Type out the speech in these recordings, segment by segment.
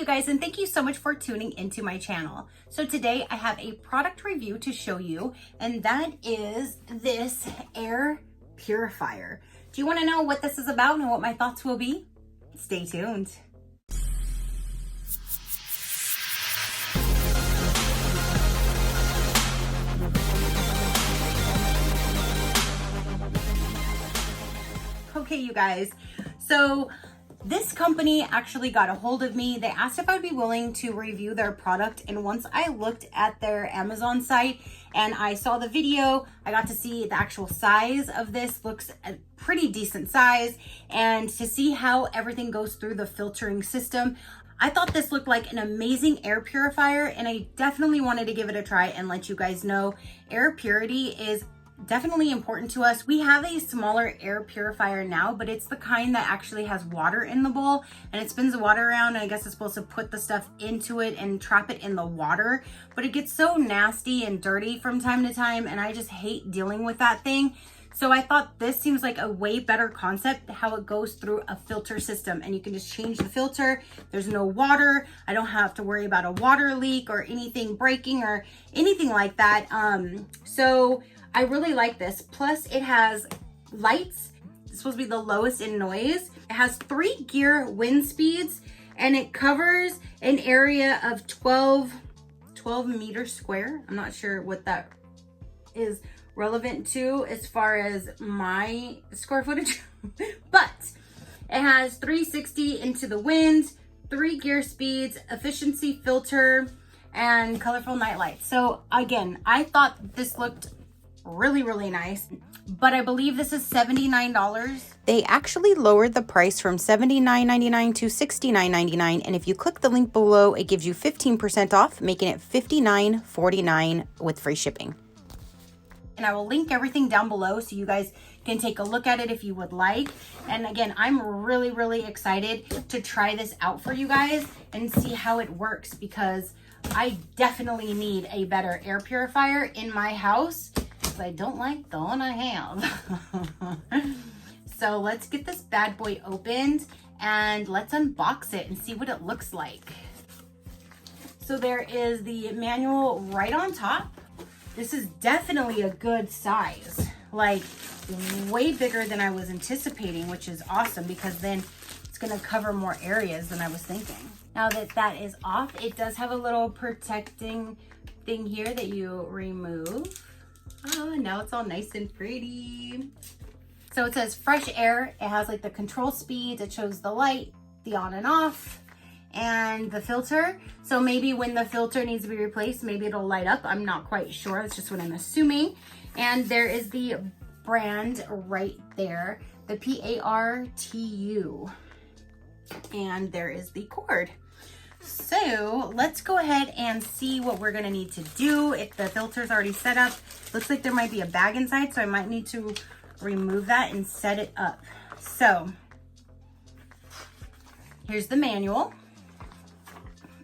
guys, and thank you so much for tuning into my channel. So today I have a product review to show you, and that is this Air Purifier. Do you want to know what this is about and what my thoughts will be? Stay tuned. Okay, you guys, so this company actually got a hold of me. They asked if I'd be willing to review their product, and once I looked at their Amazon site and I saw the video, I got to see the actual size of this. Looks a pretty decent size, and to see how everything goes through the filtering system, I thought this looked like an amazing air purifier, and I definitely wanted to give it a try and let you guys know air purity is definitely important to us. We have a smaller air purifier now, but it's the kind that actually has water in the bowl, and it spins the water around, and I guess it's supposed to put the stuff into it and trap it in the water, but it gets so nasty and dirty from time to time, and I just hate dealing with that thing. So I thought this seems like a way better concept, how it goes through a filter system, and you can just change the filter. There's no water. I don't have to worry about a water leak or anything breaking or anything like that. So I really like this. Plus it has lights. It's supposed to be the lowest in noise. It has 3 gear wind speeds, and it covers an area of 12 meters square. I'm not sure what that is relevant to as far as my square footage, but it has 360 into the wind, 3 gear speeds, efficiency filter, and colorful night lights. So again, I thought this looked really nice, but I believe this is $79. They actually lowered the price from $79.99 to $69.99, and if you click the link below, it gives you 15% off, making it $59.49 with free shipping. And I will link everything down below so you guys can take a look at it if you would like. And again, I'm really excited to try this out for you guys and see how it works, because I definitely need a better air purifier in my house. I don't like the one I have. So let's get this bad boy opened and let's unbox it and see what it looks like. So there is the manual right on top. This is definitely a good size, like way bigger than I was anticipating, which is awesome because then it's gonna cover more areas than I was thinking. Now that that is off, it does have a little protecting thing here that you remove. Oh, now it's all nice and pretty. So it says fresh air. It has like the control speeds. It shows the light, the on and off, and the filter. So maybe when the filter needs to be replaced, maybe it'll light up. I'm not quite sure. That's just what I'm assuming. And there is the brand right there, the Partu. And there is the cord. So let's go ahead and see what we're gonna need to do. If the filter's already set up, looks like there might be a bag inside, so I might need to remove that and set it up. So here's the manual.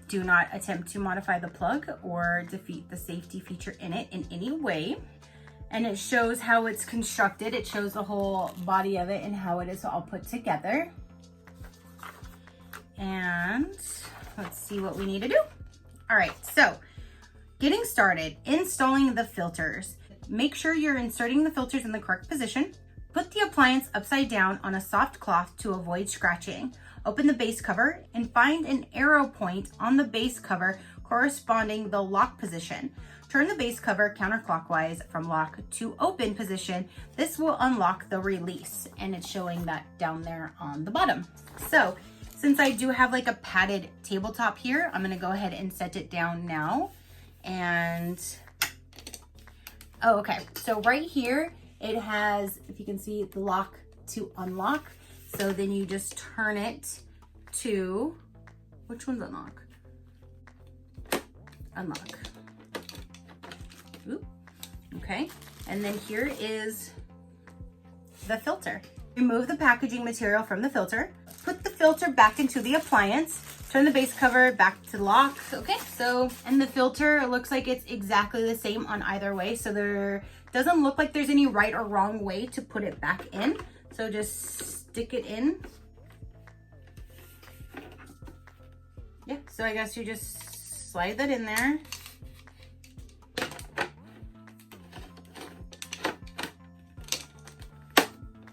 Do not attempt to modify the plug or defeat the safety feature in it in any way. And it shows how it's constructed. It shows the whole body of it and how it is all put together. And let's see what we need to do. All right, so getting started, installing the filters. Make sure you're inserting the filters in the correct position. Put the appliance upside down on a soft cloth to avoid scratching. Open the base cover and find an arrow point on the base cover corresponding the lock position. Turn the base cover counterclockwise from lock to open position. This will unlock the release, and it's showing that down there on the bottom. So since I do have like a padded tabletop here, I'm gonna go ahead and set it down now. And, oh, okay. So right here, it has, if you can see, the lock to unlock. So then you just turn it to, which one's unlock? Unlock. Oop. Okay. And then here is the filter. Remove the packaging material from the filter. Put the filter back into the appliance. Turn the base cover back to lock. Okay, so, and the filter, it looks like it's exactly the same on either way. So there doesn't look like there's any right or wrong way to put it back in. So just stick it in Yeah, so I guess you just slide that in there.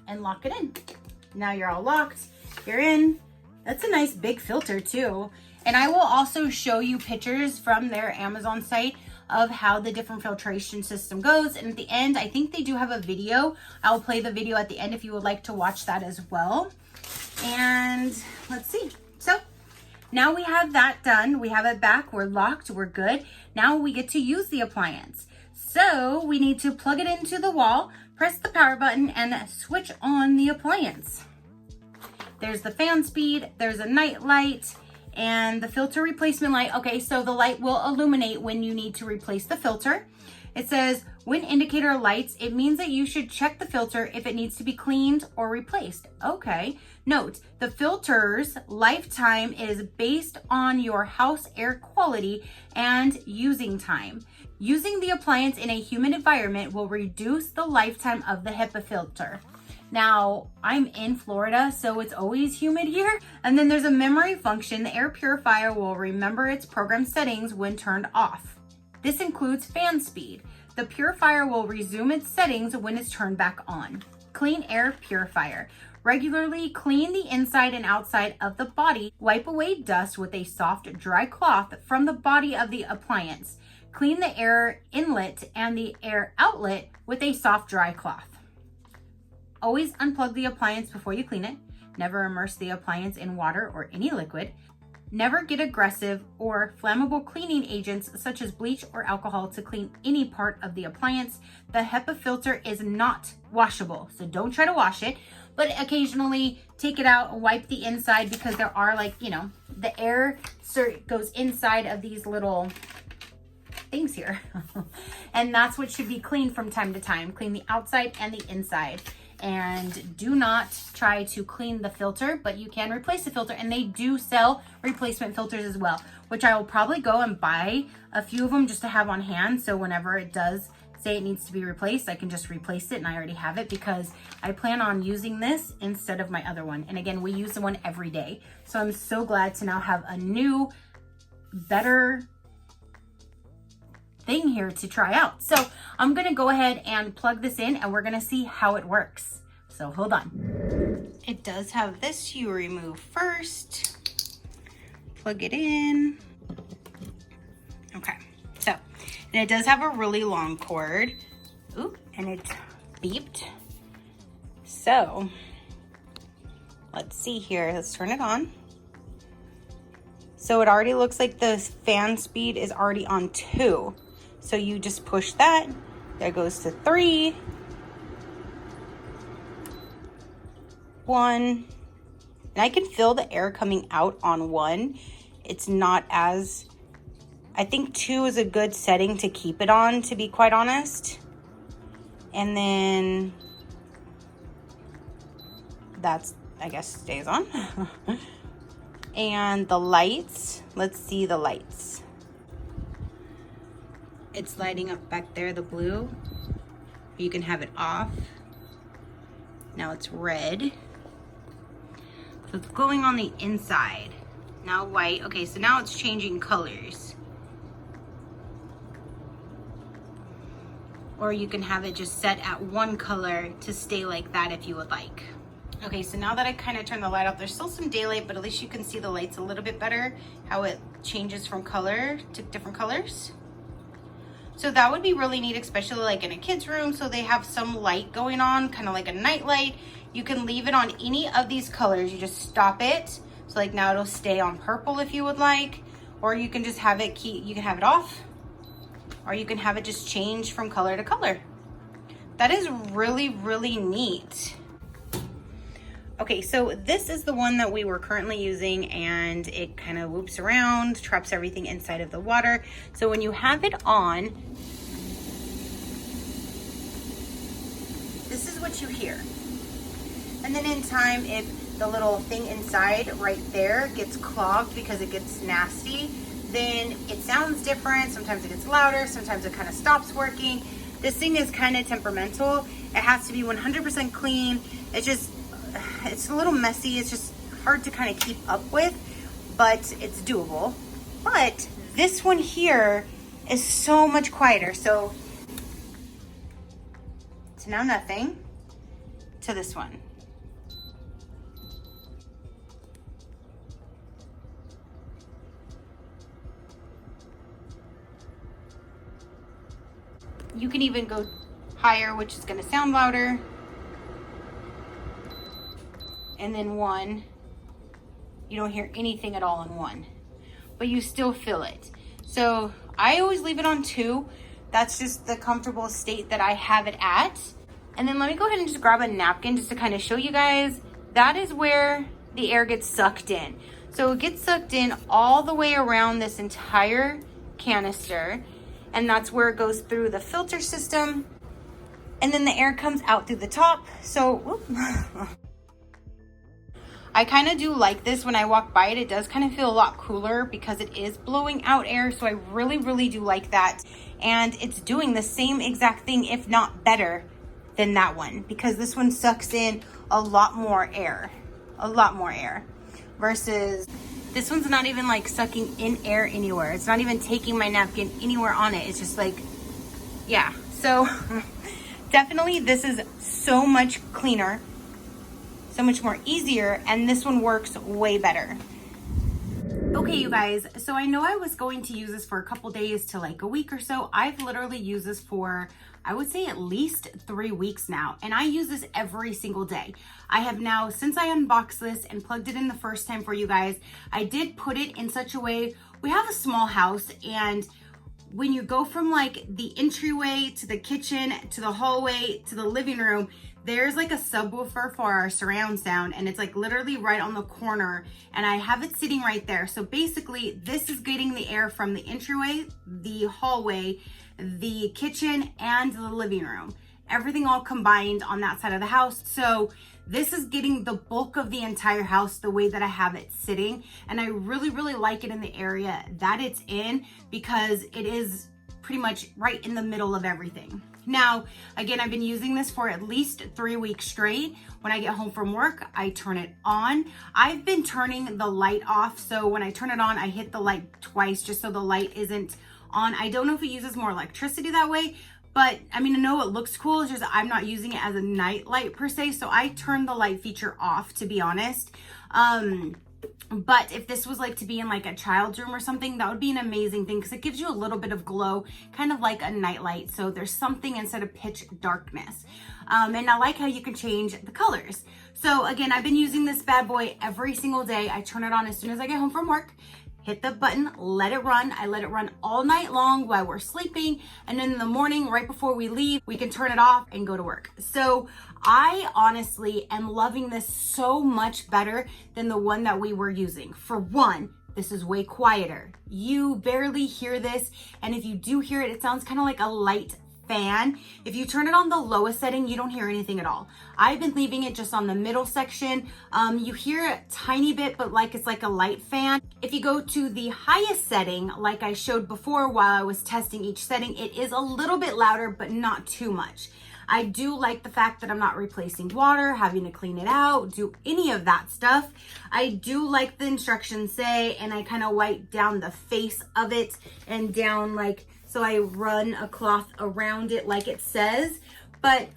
And lock it in. Now you're all locked, you're in. That's a nice big filter too. And I will also show you pictures from their Amazon site of how the different filtration system goes. And at the end, I think they do have a video. I'll play the video at the end if you would like to watch that as well. And let's see. So now we have that done. We have it back, we're locked, we're good. Now we get to use the appliance. So we need to plug it into the wall, press the power button, and switch on the appliance. There's the fan speed, there's a night light, and the filter replacement light. Okay, so the light will illuminate when you need to replace the filter. It says, when indicator lights, it means that you should check the filter if it needs to be cleaned or replaced. Okay, note, the filter's lifetime is based on your house air quality and using time. Using the appliance in a humid environment will reduce the lifetime of the HEPA filter. Now, I'm in Florida, so it's always humid here. And then there's a memory function. The air purifier will remember its program settings when turned off. This includes fan speed. The purifier will resume its settings when it's turned back on. Clean air purifier. Regularly clean the inside and outside of the body. Wipe away dust with a soft, dry cloth from the body of the appliance. Clean the air inlet and the air outlet with a soft, dry cloth. Always unplug the appliance before you clean it. Never immerse the appliance in water or any liquid. Never get aggressive or flammable cleaning agents such as bleach or alcohol to clean any part of the appliance. The HEPA filter is not washable, so don't try to wash it, but occasionally take it out and wipe the inside because there are, like, you know, the air goes inside of these little things here. And that's what should be cleaned from time to time. Clean the outside and the inside. And do not try to clean the filter, but you can replace the filter, and they do sell replacement filters as well, which I will probably go and buy a few of them just to have on hand, so whenever it does say it needs to be replaced, I can just replace it and I already have it, because I plan on using this instead of my other one. And again, we use the one every day, so I'm so glad to now have a new, better thing here to try out. So I'm gonna go ahead and plug this in and we're gonna see how it works. So hold on. It does have this you remove first. Plug it in. Okay, so, and it does have a really long cord. Ooh, and it beeped. So, let's see here, let's turn it on. So it already looks like the fan speed is already on 2. So you just push that, that goes to 3, 1, and I can feel the air coming out on 1. It's not as, I think 2 is a good setting to keep it on, to be quite honest. And then that's, I guess, stays on. And the lights, let's see the lights. It's lighting up back there, the blue. You can have it off. Now it's red. So it's going on the inside. Now white. Okay, so now it's changing colors. Or you can have it just set at one color to stay like that if you would like. Okay, so now that I kind of turned the light off, there's still some daylight, but at least you can see the lights a little bit better, how it changes from color to different colors. So that would be really neat, especially like in a kid's room, so they have some light going on, kind of like a night light. You can leave it on any of these colors. You just stop it. So like now it'll stay on purple if you would like, or you can just have it, you can have it off, or you can have it just change from color to color. That is really, really neat. Okay, so this is the one that we were currently using, and it kind of whoops around, traps everything inside of the water. So when you have it on, this is what you hear. And then in time, if the little thing inside right there gets clogged because it gets nasty, then it sounds different. Sometimes it gets louder, sometimes it kind of stops working. This thing is kind of temperamental. It has to be 100% clean. It's a little messy. It's just hard to kind of keep up with, but it's doable. But this one here is so much quieter. So now nothing to this one. You can even go higher, which is going to sound louder. And then one, you don't hear anything at all in one, but you still feel it. So I always leave it on 2. That's just the comfortable state that I have it at. And then let me go ahead and just grab a napkin just to kind of show you guys. That is where the air gets sucked in. So it gets sucked in all the way around this entire canister. And that's where it goes through the filter system. And then the air comes out through the top. So, whoop. I kind of do like this. When I walk by it, it does kind of feel a lot cooler because it is blowing out air. So I really, really do like that. And it's doing the same exact thing, if not better than that one, because this one sucks in a lot more air, versus this one's not even like sucking in air anywhere. It's not even taking my napkin anywhere on it. It's just like, yeah. So definitely this is so much cleaner, so much more easier, and this one works way better. Okay, you guys, so I know I was going to use this for a couple days to like a week or so. I've literally used this for, I would say, at least 3 weeks now, and I use this every single day. I have now, since I unboxed this and plugged it in the first time for you guys, I did put it in such a way, we have a small house, and when you go from like the entryway to the kitchen to the hallway to the living room, there's like a subwoofer for our surround sound, and it's like literally right on the corner, and I have it sitting right there. So basically this is getting the air from the entryway, the hallway, the kitchen, and the living room, everything all combined on that side of the house. So this is getting the bulk of the entire house the way that I have it sitting, and I really, really like it in the area that it's in because it is pretty much right in the middle of everything. Now, again, I've been using this for at least 3 weeks straight. When I get home from work, I turn it on. I've been turning the light off, so when I turn it on, I hit the light twice just so the light isn't on. I don't know if it uses more electricity that way, but I mean, I know it looks cool. It's just I'm not using it as a night light per se, so I turn the light feature off, to be honest. But if this was like to be in like a child's room or something, that would be an amazing thing because it gives you a little bit of glow, kind of like a night light. So there's something instead of pitch darkness. And I like how you can change the colors. So again, I've been using this bad boy every single day. I turn it on as soon as I get home from work. Hit the button, let it run. I let it run all night long while we're sleeping. And then in the morning, right before we leave, we can turn it off and go to work. So I honestly am loving this so much better than the one that we were using. For one, this is way quieter. You barely hear this. And if you do hear it, it sounds kind of like a light fan. If you turn it on the lowest setting, you don't hear anything at all. I've been leaving it just on the middle section. You hear a tiny bit, but like it's like a light fan. If you go to the highest setting, like I showed before while I was testing each setting, it is a little bit louder, but not too much. I do like the fact that I'm not replacing water, having to clean it out, do any of that stuff. I do like the instructions say, and I kind of wipe down the face of it and down like, so I run a cloth around it like it says. But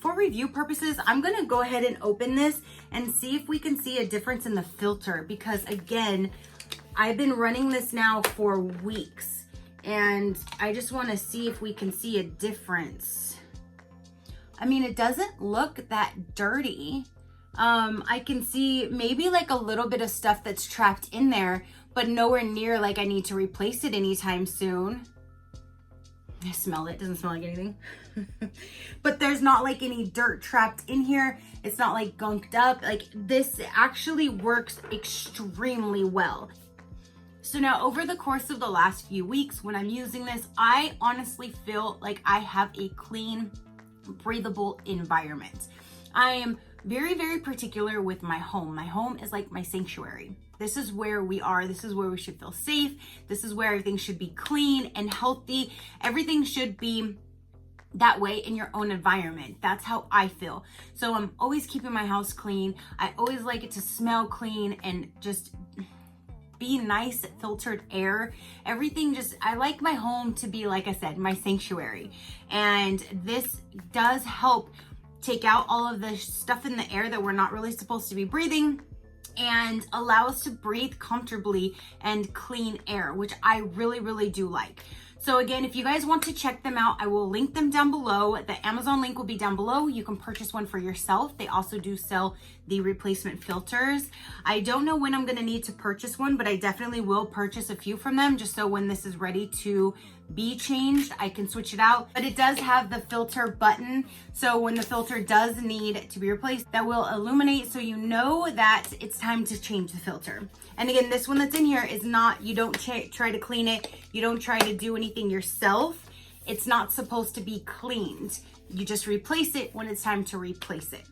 for review purposes, I'm gonna go ahead and open this and see if we can see a difference in the filter, because again, I've been running this now for weeks and I just wanna see if we can see a difference. I mean, it doesn't look that dirty. I can see maybe like a little bit of stuff that's trapped in there, but nowhere near like I need to replace it anytime soon. I smelled it, doesn't smell like anything. But there's not like any dirt trapped in here. It's not like gunked up. Like this actually works extremely well. So now over the course of the last few weeks when I'm using this, I honestly feel like I have a clean, breathable environment. I am very, very particular with my home. My home is like my sanctuary. This is where we are. This is where we should feel safe. This is where everything should be clean and healthy. Everything should be that way in your own environment. That's how I feel. So I'm always keeping my house clean. I always like it to smell clean and just be nice filtered air. Everything just, I like my home to be, like I said, my sanctuary. And this does help take out all of the stuff in the air that we're not really supposed to be breathing, and allow us to breathe comfortably and clean air, which I really, really do like. So again, if you guys want to check them out, I will link them down below. The Amazon link will be down below. You can purchase one for yourself. They also do sell the replacement filters. I don't know when I'm gonna need to purchase one, but I definitely will purchase a few from them, just so when this is ready to be changed, I can switch it out. But it does have the filter button, so when the filter does need to be replaced, that will illuminate so you know that it's time to change the filter. And again, this one that's in here is not, you don't try to clean it, you don't try to do anything yourself. It's not supposed to be cleaned. You just replace it when it's time to replace it.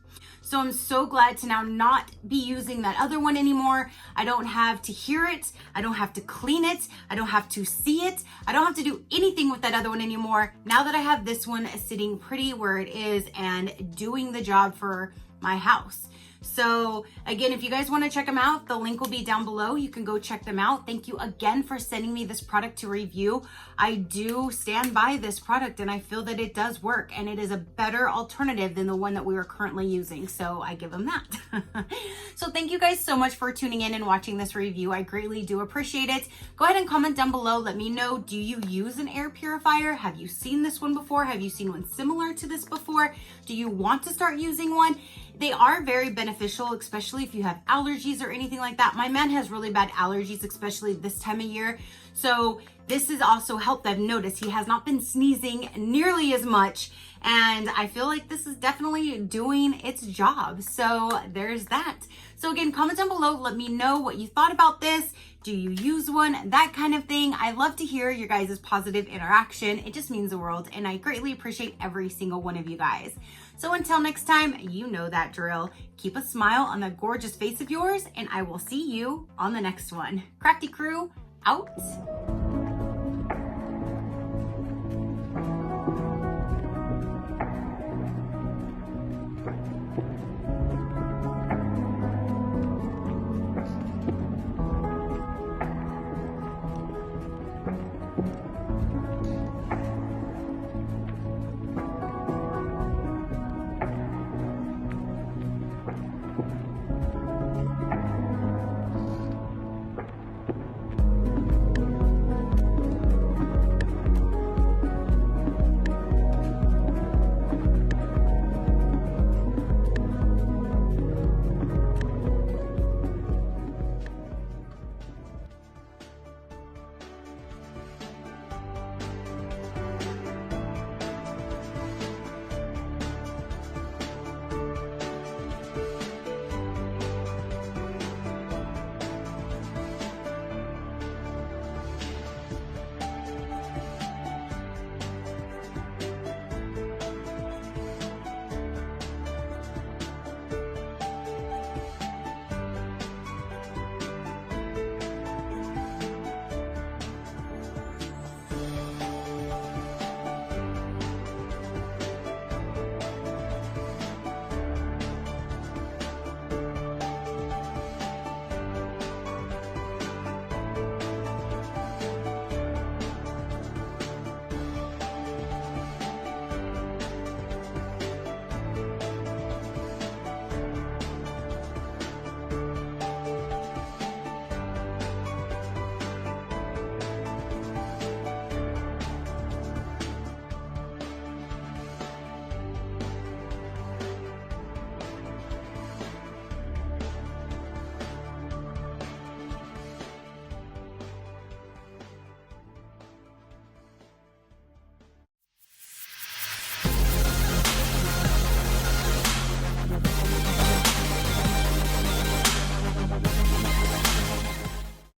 So I'm so glad to now not be using that other one anymore. I don't have to hear it. I don't have to clean it. I don't have to see it. I don't have to do anything with that other one anymore. Now that I have this one sitting pretty where it is and doing the job for my house. So again, if you guys want to check them out, the link will be down below. You can go check them out. Thank you again for sending me this product to review. I do stand by this product and I feel that it does work, and it is a better alternative than the one that we were currently using. So I give them that. So thank you guys so much for tuning in and watching this review. I greatly do appreciate it. Go ahead and comment down below. Let me know, do you use an air purifier? Have you seen this one before? Have you seen one similar to this before? Do you want to start using one? They are very beneficial, especially if you have allergies or anything like that. My man has really bad allergies, especially this time of year. So this has also helped. I've noticed he has not been sneezing nearly as much. And I feel like this is definitely doing its job. So there's that. So again, comment down below. Let me know what you thought about this. Do you use one? That kind of thing. I love to hear your guys' positive interaction. It just means the world. And I greatly appreciate every single one of you guys. So until next time, you know that drill. Keep a smile on that gorgeous face of yours, and I will see you on the next one. Crafty crew, out.